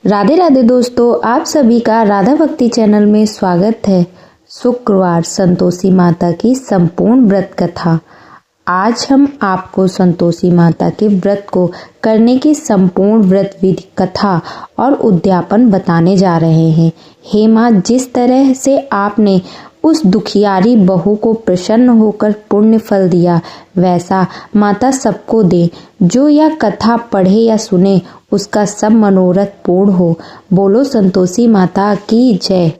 राधे राधे दोस्तों, आप सभी का राधा भक्ति चैनल में स्वागत है। शुक्रवार संतोषी माता की संपूर्ण व्रत कथा। आज हम आपको संतोषी माता के व्रत को करने की संपूर्ण व्रत विधि कथा और उद्यापन बताने जा रहे हैं। हे माँ, जिस तरह से आपने उस दुखियारी बहू को प्रसन्न होकर पुण्य फल दिया, वैसा माता सबको दे। जो यह कथा पढ़े या सुने, उसका सब मनोरथ पूर्ण हो। बोलो संतोषी माता की जय।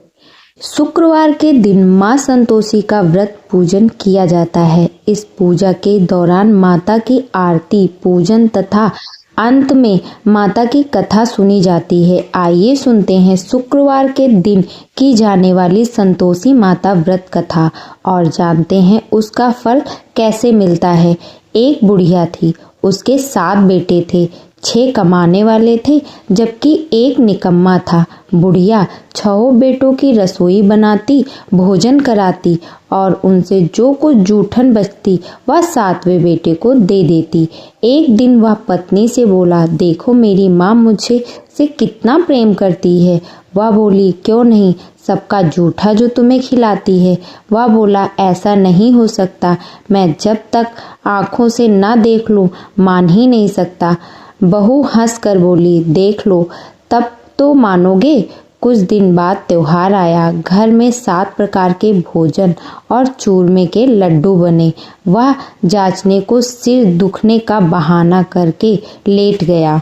शुक्रवार के दिन माँ संतोषी का व्रत पूजन किया जाता है। इस पूजा के दौरान माता की आरती, पूजन तथा अंत में माता की कथा सुनी जाती है। आइए सुनते हैं शुक्रवार के दिन की जाने वाली संतोषी माता व्रत कथा और जानते हैं उसका फल कैसे मिलता है। एक बुढ़िया थी, उसके 7 बेटे थे। 6 कमाने वाले थे जबकि एक निकम्मा था। बुढ़िया 6 बेटों की रसोई बनाती, भोजन कराती और उनसे जो कुछ जूठन बचती वह 7वें बेटे को दे देती। एक दिन वह पत्नी से बोला, देखो मेरी माँ मुझे से कितना प्रेम करती है। वह बोली, क्यों नहीं, सबका जूठा जो तुम्हें खिलाती है। वह बोला, ऐसा नहीं हो सकता, मैं जब तक आँखों से ना देख लूँ मान ही नहीं सकता। बहू हंस कर बोली, देख लो तब तो मानोगे। कुछ दिन बाद त्योहार आया। घर में 7 प्रकार के भोजन और चूरमे के लड्डू बने। वह जांचने को सिर दुखने का बहाना करके लेट गया।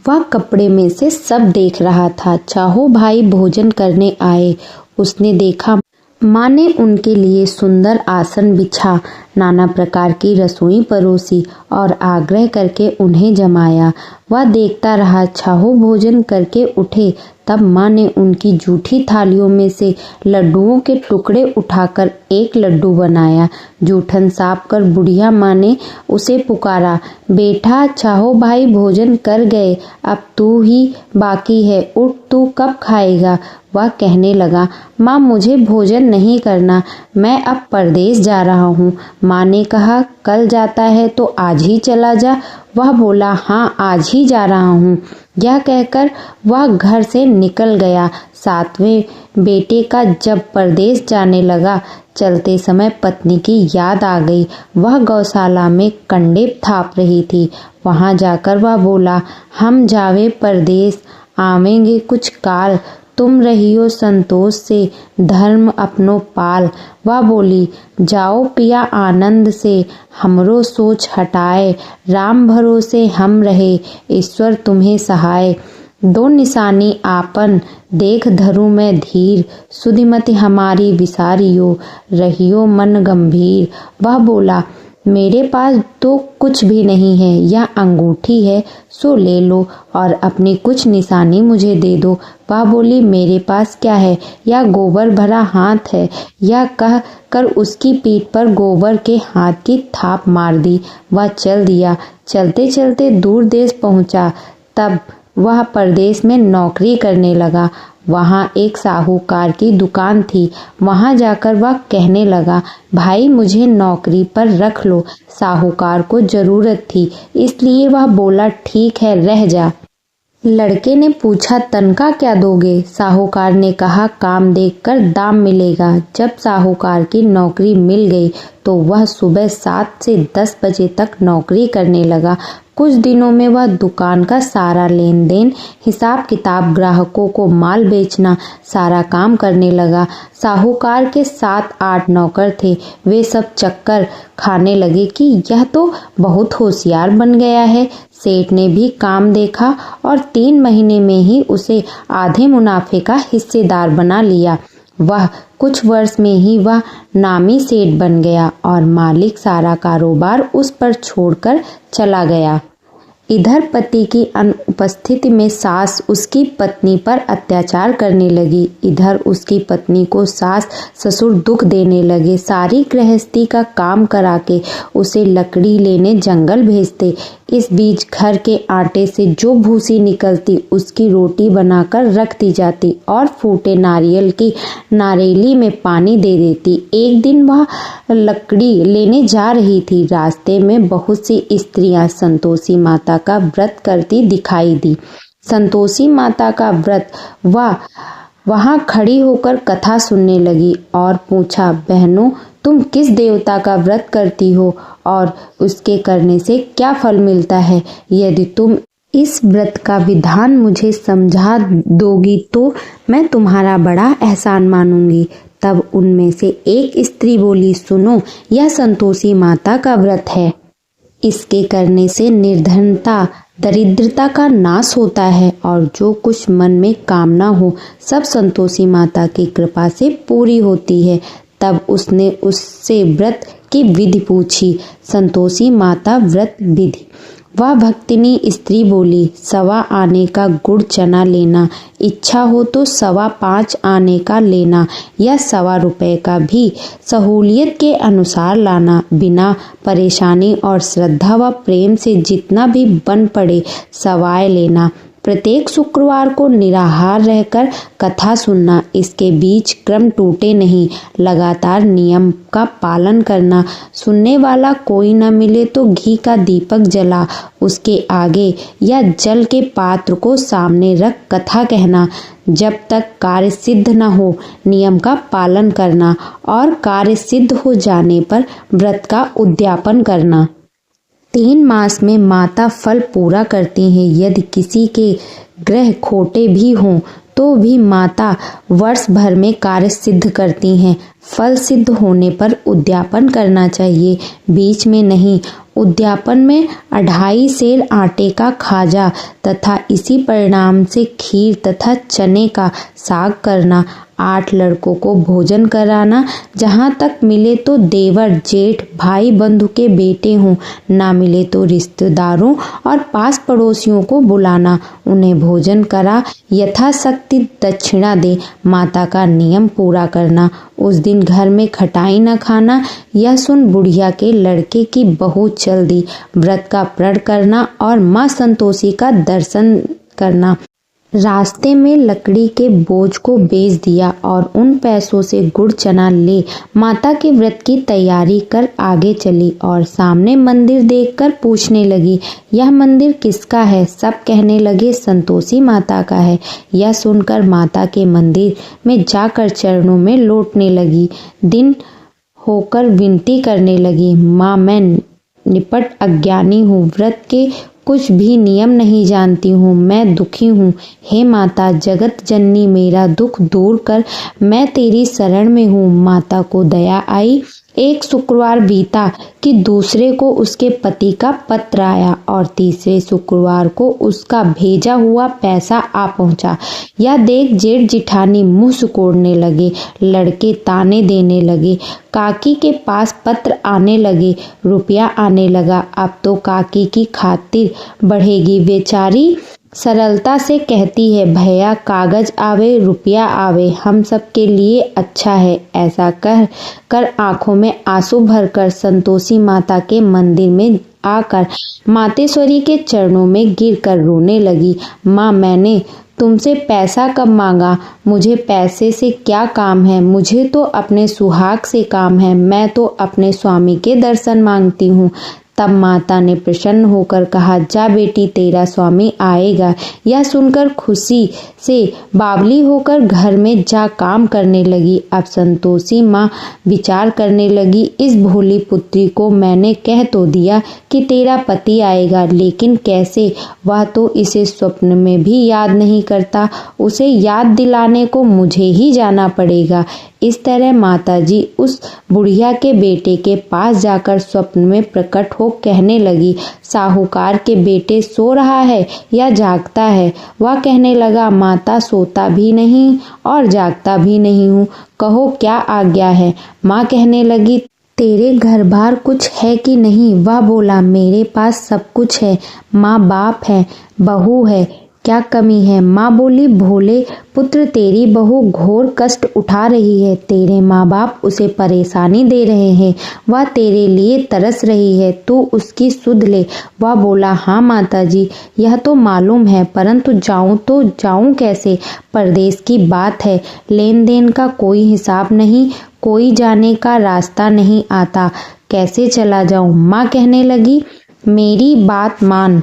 वह कपड़े में से सब देख रहा था। 4 भाई भोजन करने आए। उसने देखा माँ ने उनके लिए सुंदर आसन बिछा, नाना प्रकार की रसोई परोसी और आग्रह करके उन्हें जमाया। वह देखता रहा। 6 भोजन करके उठे तब माँ ने उनकी जूठी थालियों में से लड्डुओं के टुकड़े उठाकर एक लड्डू बनाया। जूठन साफ कर बुढ़िया माँ ने उसे पुकारा, बेटा 6 भाई भोजन कर गए, अब तू ही बाकी है, उठ, तू कब खाएगा। वह कहने लगा, माँ मुझे भोजन नहीं करना, मैं अब परदेश जा रहा हूँ। माँ ने कहा, कल जाता है तो आज ही चला जा। वह बोला, हाँ आज ही जा रहा हूँ। यह कहकर वह घर से निकल गया। 7वें बेटे का जब परदेश जाने लगा, चलते समय पत्नी की याद आ गई। वह गौशाला में कंडे थाप रही थी। वहां जाकर वह बोला, हम जावे परदेश, आवेंगे कुछ काल, तुम रहियो संतोष से, धर्म अपनो पाल। वह बोली, जाओ पिया आनंद से, हमरो सोच हटाए, राम भरोसे हम रहे, ईश्वर तुम्हें सहाय। 2 निशानी आपन देख धरू मैं धीर, सुधिमति हमारी विसारियो, रहियो मन गंभीर। वह बोला, मेरे पास तो कुछ भी नहीं है, यह अंगूठी है सो ले लो और अपनी कुछ निशानी मुझे दे दो। वह बोली, मेरे पास क्या है, यह गोबर भरा हाथ है। यह कह कर उसकी पीठ पर गोबर के हाथ की थाप मार दी। वह चल दिया। चलते चलते दूर देश पहुंचा। तब वह परदेश में नौकरी करने लगा। वहाँ एक साहूकार की दुकान थी। वहाँ जाकर वह कहने लगा, भाई मुझे नौकरी पर रख लो। साहूकार को जरूरत थी, इसलिए वह बोला, ठीक है रह जा। लड़के ने पूछा, तनख्वाह क्या दोगे। साहूकार ने कहा, काम देखकर दाम मिलेगा। जब साहूकार की नौकरी मिल गई तो वह सुबह 7 से 10 बजे तक नौकरी करने लगा। कुछ दिनों में वह दुकान का सारा लेन देन, हिसाब किताब, ग्राहकों को माल बेचना, सारा काम करने लगा। साहूकार के 7-8 नौकर थे। वे सब चक्कर खाने लगे कि यह तो बहुत होशियार बन गया है। सेठ ने भी काम देखा और 3 महीने में ही उसे आधे मुनाफे का हिस्सेदार बना लिया। वह कुछ वर्ष में ही वह नामी सेठ बन गया और मालिक सारा कारोबार उस पर छोड़कर चला गया। इधर पति की अनुपस्थिति में सास उसकी पत्नी पर अत्याचार करने लगी। इधर उसकी पत्नी को सास ससुर दुख देने लगे। सारी गृहस्थी का काम करा के उसे लकड़ी लेने जंगल भेजते। इस बीच घर के आटे से जो भूसी निकलती उसकी रोटी बनाकर रख दी जाती और फूटे नारियल की नारेली में पानी दे देती। एक दिन वह लकड़ी लेने जा रही थी। रास्ते में बहुत सी स्त्रियां संतोषी माता का व्रत करती दिखाई दी। संतोषी माता का व्रत वहाँ खड़ी होकर कथा सुनने लगी और पूछा, बहनों, तुम किस देवता का व्रत करती हो और उसके करने से क्या फल मिलता है? यदि तुम इस व्रत का विधान मुझे समझा दोगी तो मैं तुम्हारा बड़ा एहसान मानूंगी। तब उनमें से एक स्त्री बोली, सुनो, यह संतोषी माता का व्रत है। इसके करने से निर्धनता, दरिद्रता का नाश होता है और जो कुछ मन में कामना हो सब संतोषी माता की कृपा से पूरी होती है। तब उसने उससे व्रत की विधि पूछी। संतोषी माता व्रत विधि। वह भक्तिनी स्त्री बोली, 1.25 आने का गुड़ चना लेना, इच्छा हो तो 5.25 आने का लेना या 1.25 रुपए का भी सहूलियत के अनुसार लाना, बिना परेशानी और श्रद्धा व प्रेम से जितना भी बन पड़े सवाय लेना। प्रत्येक शुक्रवार को निराहार रहकर कथा सुनना, इसके बीच क्रम टूटे नहीं, लगातार नियम का पालन करना। सुनने वाला कोई न मिले तो घी का दीपक जला उसके आगे या जल के पात्र को सामने रख कथा कहना जब तक कार्य सिद्ध न हो। नियम का पालन करना और कार्य सिद्ध हो जाने पर व्रत का उद्यापन करना। 3 मास में माता फल पूरा करती हैं। यदि किसी के ग्रह खोटे भी हों तो भी माता वर्ष भर में कार्य सिद्ध करती हैं। फल सिद्ध होने पर उद्यापन करना चाहिए, बीच में नहीं। उद्यापन में 2.5 सेर आटे का खाजा तथा इसी परिणाम से खीर तथा चने का साग करना। 8 लड़कों को भोजन कराना, जहाँ तक मिले तो देवर, जेठ, भाई बंधु के बेटे हों, ना मिले तो रिश्तेदारों और पास पड़ोसियों को बुलाना, उन्हें भोजन करा यथाशक्ति दक्षिणा दे। माता का नियम पूरा करना। उस दिन घर में खटाई न खाना। यह सुन बुढ़िया के लड़के की बहू चल दी। व्रत का प्रण करना और माँ संतोषी का दर्शन करना। रास्ते में लकड़ी के बोझ को बेच दिया और उन पैसों से गुड़ चना ले माता के व्रत की तैयारी कर आगे चली और सामने मंदिर देखकर पूछने लगी, यह मंदिर किसका है? सब कहने लगे, संतोषी माता का है। यह सुनकर माता के मंदिर में जाकर चरणों में लौटने लगी। दिन होकर विनती करने लगी, माँ, मैं निपट अज्ञानी हूँ, व्रत के कुछ भी नियम नहीं जानती हूँ, मैं दुखी हूँ। हे माता, जगत जननी, मेरा दुख दूर कर, मैं तेरी शरण में हूँ। माता को दया आई। एक शुक्रवार बीता कि दूसरे को उसके पति का पत्र आया और तीसरे शुक्रवार को उसका भेजा हुआ पैसा आ पहुंचा। यह देख जेठ जिठानी मुंह सिकोड़ने लगे, लड़के ताने देने लगे। काकी के पास पत्र आने लगे, रुपया आने लगा। अब तो काकी की खातिर बढ़ेगी। बेचारी सरलता से कहती है, भैया कागज आवे रुपया आवे, हम सब के लिए अच्छा है। ऐसा कह कर आंखों में आंसू भरकर संतोषी माता के मंदिर में आकर मातेश्वरी के चरणों में गिरकर रोने लगी। माँ, मैंने तुमसे पैसा कब मांगा? मुझे पैसे से क्या काम है? मुझे तो अपने सुहाग से काम है। मैं तो अपने स्वामी के दर्शन मांगती हूँ। तब माता ने प्रसन्न होकर कहा, जा बेटी, तेरा स्वामी आएगा। यह सुनकर खुशी से बावली होकर घर में जा काम करने लगी। अब संतोषी माँ विचार करने लगी, इस भोली पुत्री को मैंने कह तो दिया कि तेरा पति आएगा, लेकिन कैसे? वह तो इसे स्वप्न में भी याद नहीं करता। उसे याद दिलाने को मुझे ही जाना पड़ेगा। इस तरह माताजी उस बुढ़िया के बेटे के पास जाकर स्वप्न में प्रकट हो कहने लगी, साहूकार के बेटे सो रहा है या जागता है? वह कहने लगा, माता, सोता भी नहीं और जागता भी नहीं हूँ, कहो क्या आज्ञा है? माँ कहने लगी, तेरे घर बार कुछ है कि नहीं? वह बोला, मेरे पास सब कुछ है, माँ बाप है, बहू है, क्या कमी है? माँ बोली, भोले पुत्र, तेरी बहू घोर कष्ट उठा रही है, तेरे माँ बाप उसे परेशानी दे रहे हैं, वह तेरे लिए तरस रही है, तू उसकी सुध ले। वह बोला, हाँ माताजी, यह तो मालूम है, परंतु जाऊं तो जाऊं कैसे? परदेश की बात है, लेन देन का कोई हिसाब नहीं, कोई जाने का रास्ता नहीं आता, कैसे चला जाऊं? माँ कहने लगी, मेरी बात मान,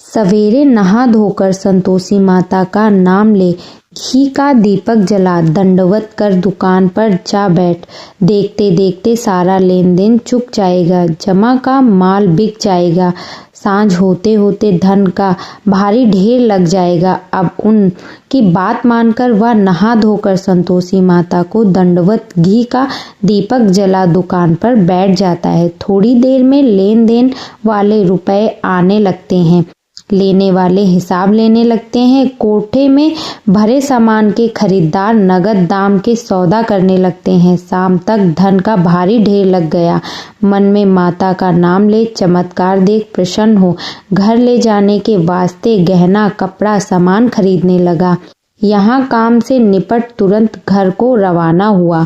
सवेरे नहा धोकर संतोषी माता का नाम ले, घी का दीपक जला, दंडवत कर दुकान पर जा बैठ। देखते देखते सारा लेन देन चुक जाएगा, जमा का माल बिक जाएगा। सांझ होते होते धन का भारी ढेर लग जाएगा। अब उनकी बात मानकर वह नहा धोकर संतोषी माता को दंडवत घी का दीपक जला दुकान पर बैठ जाता है। थोड़ी देर में लेन देन वाले रुपए आने लगते हैं, लेने वाले हिसाब लेने लगते हैं। कोठे में भरे सामान के खरीदार नगद दाम के सौदा करने लगते हैं। शाम तक धन का भारी ढेर लग गया। मन में माता का नाम ले, चमत्कार देख प्रसन्न हो, घर ले जाने के वास्ते गहना कपड़ा सामान खरीदने लगा। यहाँ काम से निपट तुरंत घर को रवाना हुआ।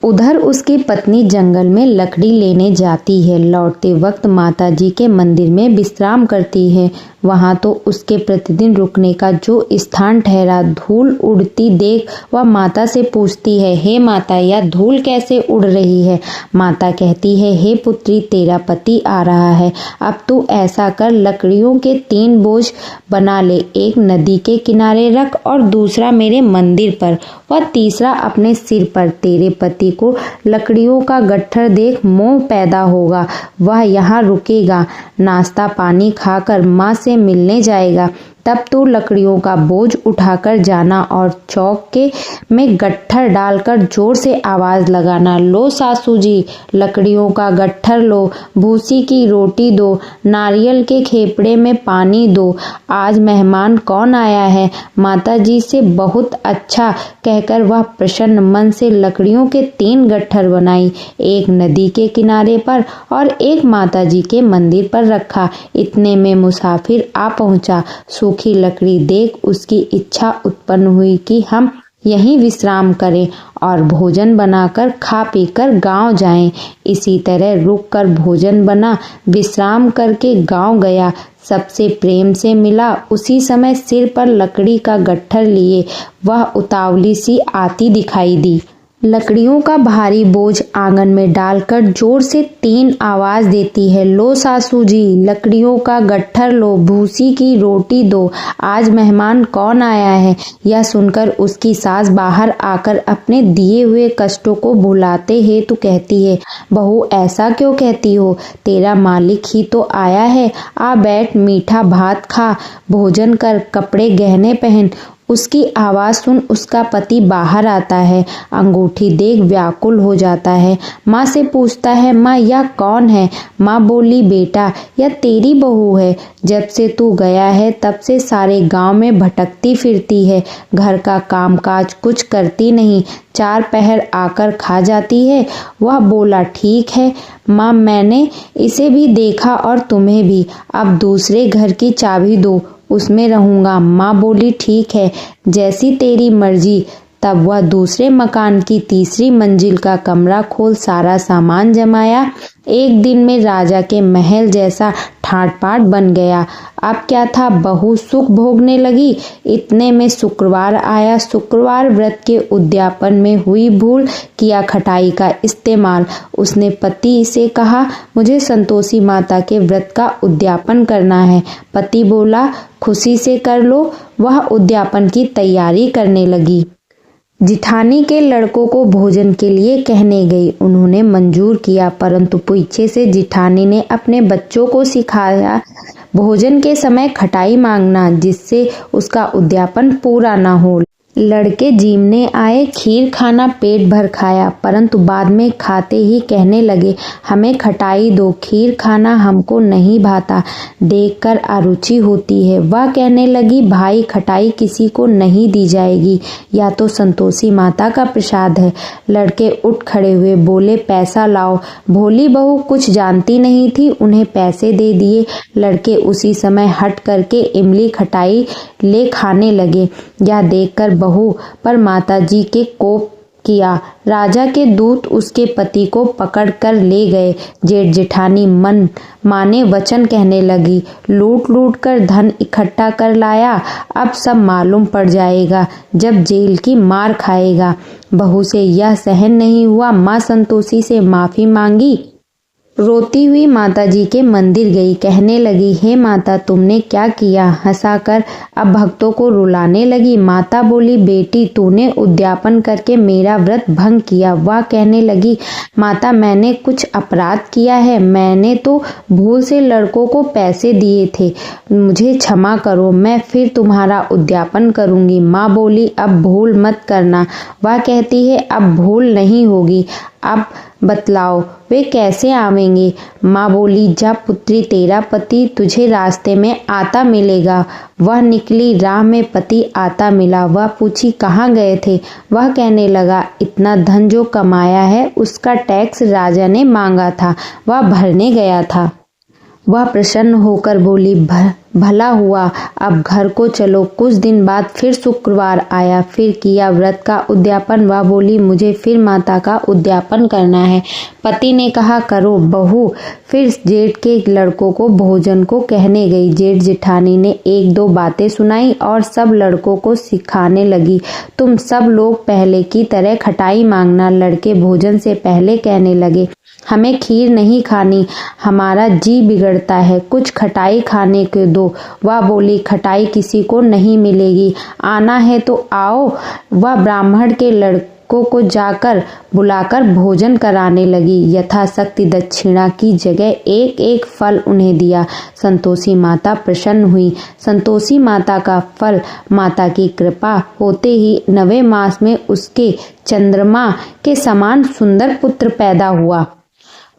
उधर उसकी पत्नी जंगल में लकड़ी लेने जाती है। लौटते वक्त माता जी के मंदिर में विश्राम करती है। वहाँ तो उसके प्रतिदिन रुकने का जो स्थान ठहरा। धूल उड़ती देख वह माता से पूछती है, हे माता, यह धूल कैसे उड़ रही है? माता कहती है, हे पुत्री, तेरा पति आ रहा है। अब तू ऐसा कर, लकड़ियों के 3 बोझ बना ले। एक नदी के किनारे रख और दूसरा मेरे मंदिर पर, वह तीसरा अपने सिर पर। तेरे पति को लकड़ियों का गट्ठर देख मोह पैदा होगा, वह यहाँ रुकेगा, नाश्ता पानी खाकर माँ से मिलने जाएगा। तब तू लकड़ियों का बोझ उठाकर जाना और चौक के में गट्ठर डालकर जोर से आवाज लगाना, लो सासू जी, लकड़ियों का गट्ठर लो, भूसी की रोटी दो, नारियल के खेपड़े में पानी दो, आज मेहमान कौन आया है? माता जी से बहुत अच्छा कहकर वह प्रसन्न मन से लकड़ियों के 3 गट्ठर बनाई। एक नदी के किनारे पर और एक माता जी के मंदिर पर रखा। इतने में मुसाफिर आ पहुंचा। सूखी लकड़ी देख उसकी इच्छा उत्पन्न हुई कि हम यहीं विश्राम करें और भोजन बनाकर खा पीकर गांव जाएं। इसी तरह रुक कर भोजन बना, विश्राम करके गांव गया। सबसे प्रेम से मिला। उसी समय सिर पर लकड़ी का गट्ठर लिए वह उतावली सी आती दिखाई दी। लकड़ियों का भारी बोझ आंगन में डालकर जोर से 3 आवाज देती है, लो सासू जी, लकड़ियों का गट्ठर लो, भूसी की रोटी दो, आज मेहमान कौन आया है? यह सुनकर उसकी सास बाहर आकर अपने दिए हुए कष्टों को भुलाते हेतु कहती है, बहू ऐसा क्यों कहती हो? तेरा मालिक ही तो आया है। आ बैठ, मीठा भात खा, भोजन कर, कपड़े गहने पहन। उसकी आवाज सुन उसका पति बाहर आता है। अंगूठी देख व्याकुल हो जाता है। माँ से पूछता है, माँ यह कौन है? माँ बोली, बेटा यह तेरी बहू है। जब से तू गया है तब से सारे गांव में भटकती फिरती है, घर का कामकाज कुछ करती नहीं, 4 पहर आकर खा जाती है। वह बोला, ठीक है माँ, मैंने इसे भी देखा और तुम्हें भी। अब दूसरे घर की चाबी दो, उसमें रहूंगा। माँ बोली, ठीक है, जैसी तेरी मर्जी। तब वह दूसरे मकान की 3री मंजिल का कमरा खोल सारा सामान जमाया। एक दिन में राजा के महल जैसा ठाट-बाट बन गया। अब क्या था, बहू सुख भोगने लगी। इतने में शुक्रवार आया। शुक्रवार व्रत के उद्यापन में हुई भूल किया खटाई का इस्तेमाल। उसने पति से कहा, मुझे संतोषी माता के व्रत का उद्यापन करना है। पति बोला, खुशी से कर लो। वह उद्यापन की तैयारी करने लगी। जिठानी के लड़कों को भोजन के लिए कहने गई। उन्होंने मंजूर किया, परंतु पीछे से जिठानी ने अपने बच्चों को सिखाया भोजन के समय खटाई मांगना, जिससे उसका उद्यापन पूरा न हो। लड़के जीमने आए, खीर खाना पेट भर खाया, परंतु बाद में खाते ही कहने लगे, हमें खटाई दो, खीर खाना हमको नहीं भाता, देखकर अरुचि होती है। वह कहने लगी, भाई खटाई किसी को नहीं दी जाएगी, या तो संतोषी माता का प्रसाद है। लड़के उठ खड़े हुए, बोले, पैसा लाओ। भोली बहू कुछ जानती नहीं थी, उन्हें पैसे दे दिए। लड़के उसी समय हट करके इमली खटाई ले खाने लगे। यह देखकर बहू पर माताजी के कोप किया। राजा के दूत उसके पति को पकड़ कर ले गए। जेठ जेठानी मन माने वचन कहने लगी, लूट लूट कर धन इकट्ठा कर लाया, अब सब मालूम पड़ जाएगा जब जेल की मार खाएगा। बहू से यह सहन नहीं हुआ। माँ संतोषी से माफी मांगी रोती हुई माताजी के मंदिर गई, कहने लगी, हे माता तुमने क्या किया? हंसाकर अब भक्तों को रुलाने लगी। माता बोली, बेटी तूने उद्यापन करके मेरा व्रत भंग किया। वह कहने लगी, माता मैंने कुछ अपराध किया है, मैंने तो भूल से लड़कों को पैसे दिए थे, मुझे क्षमा करो, मैं फिर तुम्हारा उद्यापन करूंगी। माँ बोली, अब भूल मत करना। वह कहती है, अब भूल नहीं होगी, अब बतलाओ वे कैसे आवेंगे? माँ बोली, जा पुत्री, तेरा पति तुझे रास्ते में आता मिलेगा। वह निकली, राह में पति आता मिला। वह पूछी, कहाँ गए थे? वह कहने लगा, इतना धन जो कमाया है उसका टैक्स राजा ने मांगा था, वह भरने गया था। वह प्रसन्न होकर बोली, भला हुआ, अब घर को चलो। कुछ दिन बाद फिर शुक्रवार आया, फिर किया व्रत का उद्यापन। वह बोली, मुझे फिर माता का उद्यापन करना है। पति ने कहा, करो बहू। फिर जेठ के लड़कों को भोजन को कहने गई। जेठ जेठानी ने एक दो बातें सुनाई और सब लड़कों को सिखाने लगी, तुम सब लोग पहले की तरह खटाई मांगना। लड़के भोजन से पहले कहने लगे, हमें खीर नहीं खानी, हमारा जी बिगड़ता है, कुछ खटाई खाने को दो। वह बोली, खटाई किसी को नहीं मिलेगी, आना है तो आओ। वह ब्राह्मण के लड़कों को जाकर बुलाकर भोजन कराने लगी। यथाशक्ति दक्षिणा की जगह एक एक फल उन्हें दिया। संतोषी माता प्रसन्न हुई। संतोषी माता का फल माता की कृपा होते ही 9वें मास में उसके चंद्रमा के समान सुंदर पुत्र पैदा हुआ।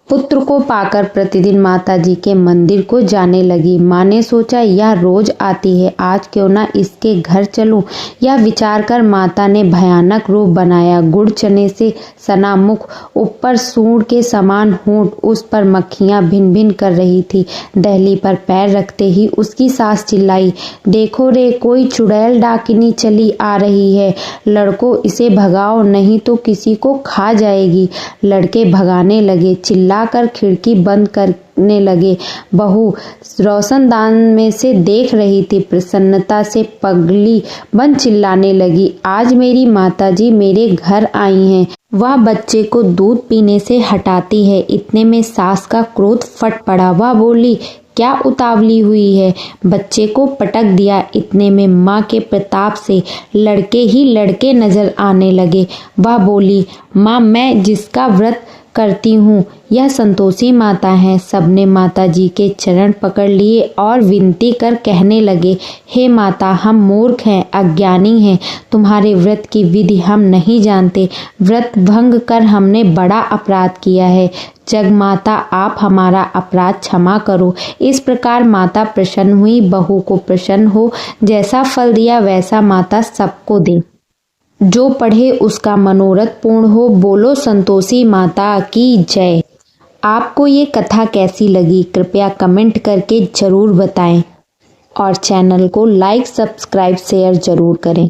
पुत्र को पाकर प्रतिदिन माताजी के मंदिर को जाने लगी। माँ ने सोचा, यह रोज आती है, आज क्यों ना इसके घर चलूं। यह विचार कर माता ने भयानक रूप बनाया। गुड़ चने से सना मुख, ऊपर सूंड के समान होंठ, उस पर मक्खियां भिन भिन कर रही थी। दहली पर पैर रखते ही उसकी सास चिल्लाई, देखो रे, कोई चुड़ैल डाकिनी चली आ रही है, लड़कों इसे भगाओ, नहीं तो किसी को खा जाएगी। लड़के भगाने लगे, चिल्ला कर खिड़की बंद करने लगे। बहू रोशनदान में से देख रही थी, प्रसन्नता से पगली बन चिल्लाने लगी, आज मेरी माताजी मेरे घर आई हैं। वह बच्चे को दूध पीने से हटाती है। इतने में सास का क्रोध फट पड़ा। वह बोली, क्या उतावली हुई है? बच्चे को पटक दिया। इतने में माँ के प्रताप से लड़के ही लड़के नजर आने लगे। वह बोली, माँ मैं जिसका व्रत करती हूँ यह संतोषी माता है। सबने माता जी के चरण पकड़ लिए और विनती कर कहने लगे, हे माता, हम मूर्ख हैं, अज्ञानी हैं, तुम्हारे व्रत की विधि हम नहीं जानते, व्रत भंग कर हमने बड़ा अपराध किया है, जग माता आप हमारा अपराध क्षमा करो। इस प्रकार माता प्रसन्न हुई। बहू को प्रसन्न हो, जैसा फल दिया वैसा माता सबको दे, जो पढ़े उसका मनोरथ पूर्ण हो। बोलो संतोषी माता की जय। आपको ये कथा कैसी लगी कृपया कमेंट करके ज़रूर बताएं और चैनल को लाइक, सब्सक्राइब, शेयर ज़रूर करें।